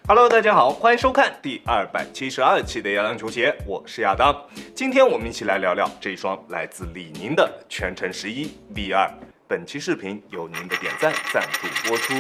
Hello， 大家好，欢迎收看第272期的亚当球鞋，我是亚当。今天我们一起来聊聊这一双来自李宁的全程11 V2。本期视频由您的点赞赞助播出。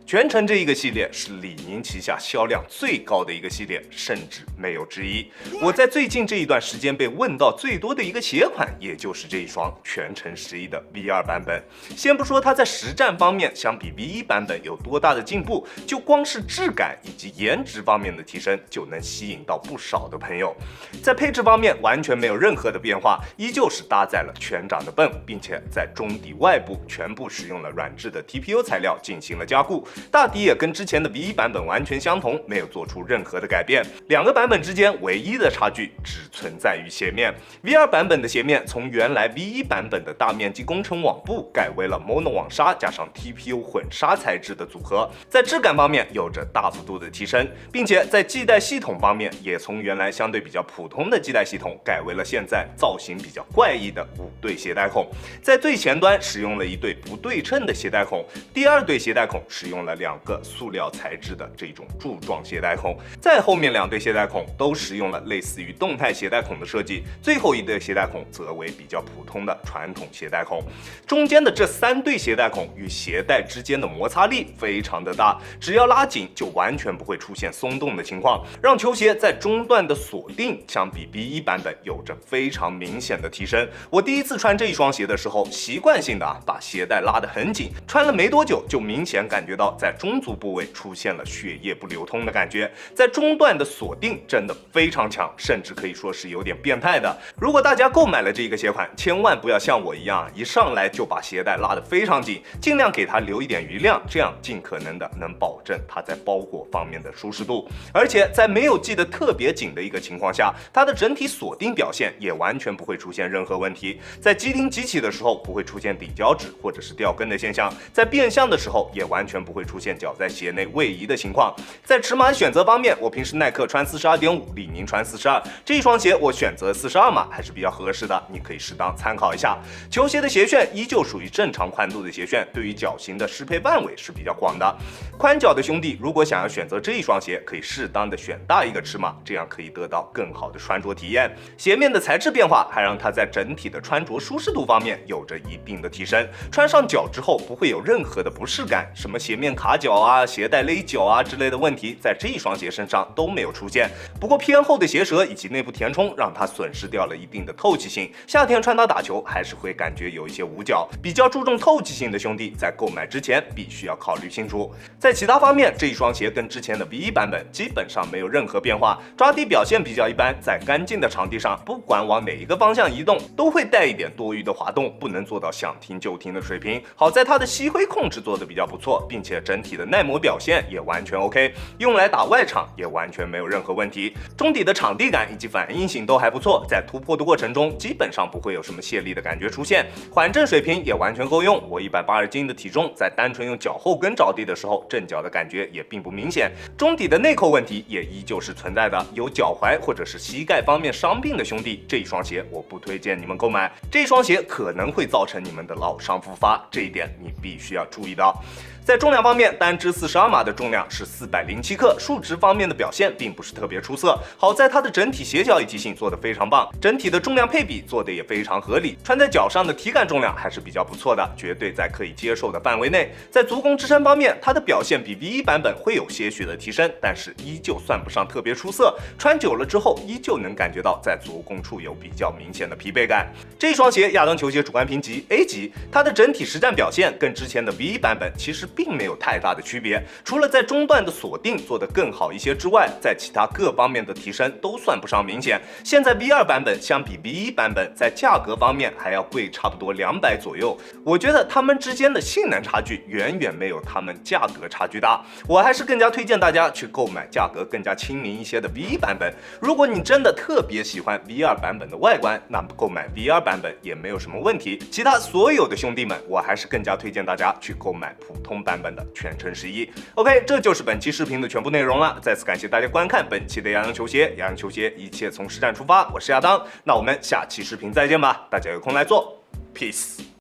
全程这一个系列是李宁旗下销量最高的一个系列，甚至没有之一。我在最近这一段时间被问到最多的一个鞋款，也就是这一双全程11的 V2 版本。先不说它在实战方面相比 V1 版本有多大的进步，就光是质感以及颜值方面的提升，就能吸引到不少的朋友。在配置方面完全没有任何的变化，依旧是搭载了全掌的泵，并且在中底外部全部使用了软质的 TPU 材料进行了加固。大底也跟之前的 V1 版本完全相同，没有做出任何的改变。两个版本之间唯一的差距只存在于鞋面。V2 版本的鞋面从原来 V1 版本的大面积工程网布改为了 Mono 网纱加上 TPU 混纱材质的组合，在质感方面有着大幅度的提升，并且在系带系统方面也从原来相对比较普通的系带系统改为了现在造型比较怪异的5对鞋带孔。在最前端使用了一对不对称的鞋带孔，第二对鞋带孔使用了2个塑料材质的这种柱状鞋带孔，再后面2对鞋带孔都使用了类似于动态鞋带孔的设计，最后一对鞋带孔则为比较普通的传统鞋带孔。中间的这3对鞋带孔与鞋带之间的摩擦力非常的大，只要拉紧就完全不会出现松动的情况，让球鞋在中段的锁定相比 V1 版本有着非常明显的提升。我第一次穿这一双鞋的时候，习惯性的把鞋带拉得很紧，穿了没多久就明显感觉到在中足部位出现了血液不流通的感觉，在中段的锁定真的非常强，甚至可以说是有点变态的。如果大家购买了这个鞋款，千万不要像我一样一上来就把鞋带拉得非常紧，尽量给它留一点余量，这样尽可能的能保证它在包裹方面的舒适度。而且在没有系得特别紧的一个情况下，它的整体锁定表现也完全不会出现任何问题。在急停急起的时候不会出现顶脚趾或者是掉跟的现象，在变向的时候也完全不会出现脚在鞋内位移的情况。在尺码选择方面，我平时耐克穿 42.5， 李宁穿42，这一双鞋我选择42码还是比较合适的，你可以适当参考一下。球鞋的鞋楦依旧属于正常宽度的鞋楦，对于脚型的适配范围是比较广的。宽脚的兄弟如果想要选择这一双鞋，可以适当的选大一个尺码，这样可以得到更好的穿着体验。鞋面的材质变化还让它在整体的穿着舒适度方面有着一定的提升，穿上脚之后不会有任何的不适感，什么鞋面卡脚啊、鞋带勒脚啊之类的问题，在这一双鞋身上都没有出现。不过偏厚的鞋舌以及内部填充让它损失掉了一定的透气性，夏天穿它打球还是会感觉有一些捂脚。比较注重透气性的兄弟在购买之前必须要考虑清楚。在其他方面，这一双鞋跟之前的 V1 版本基本上没有任何变化，抓地表现比较一般，在干净的场地上不管往哪一个方向移动都会带一点多余的滑动，不能做到想停就停的水平。好在它的吸灰控制做得比较不错，并且整体的耐磨表现也完全 OK， 用来打外场也完全没有任何问题。中底的场地感以及反应性都还不错，在突破的过程中基本上不会有什么泄力的感觉出现，缓震水平也完全够用。我180斤的体重，在单纯用脚后跟着地的时候，震脚的感觉也并不明显。中底的内扣问题也依旧是存在的，有脚踝或者是膝盖方面伤病的兄弟，这一双鞋我不推荐你们购买，这一双鞋可能会造成你们的老伤复发，这一点你必须要注意到。在重量方面，单只42码的重量是407克，数值方面的表现并不是特别出色。好在它的整体鞋脚一体性做得非常棒，整体的重量配比做得也非常合理，穿在脚上的体感重量还是比较不错的，绝对在可以接受的范围内。在足弓支撑方面，它的表现比 V1 版本会有些许的提升，但是依旧算不上特别出色。穿久了之后，依旧能感觉到在足弓处有比较明显的疲惫感。这双鞋亚当球鞋主观评级 A 级，它的整体实战表现跟之前的 V1 版本其实并没有太大的区别，除了在中段的锁定做得更好一些之外，在其他各方面的提升都算不上明显。现在 V2 版本相比 V1 版本在价格方面还要贵差不多200左右，我觉得他们之间的性能差距远远没有他们价格差距大，我还是更加推荐大家去购买价格更加亲民一些的 V1 版本。如果你真的特别喜欢 V2 版本的外观，那么购买 V2 版本也没有什么问题。其他所有的兄弟们，我还是更加推荐大家去购买普通版本的全程11。OK， 这就是本期视频的全部内容了。再次感谢大家观看本期的亚当球鞋，亚当球鞋一切从实战出发，我是亚当，那我们下期视频再见吧，大家有空来做 ，peace。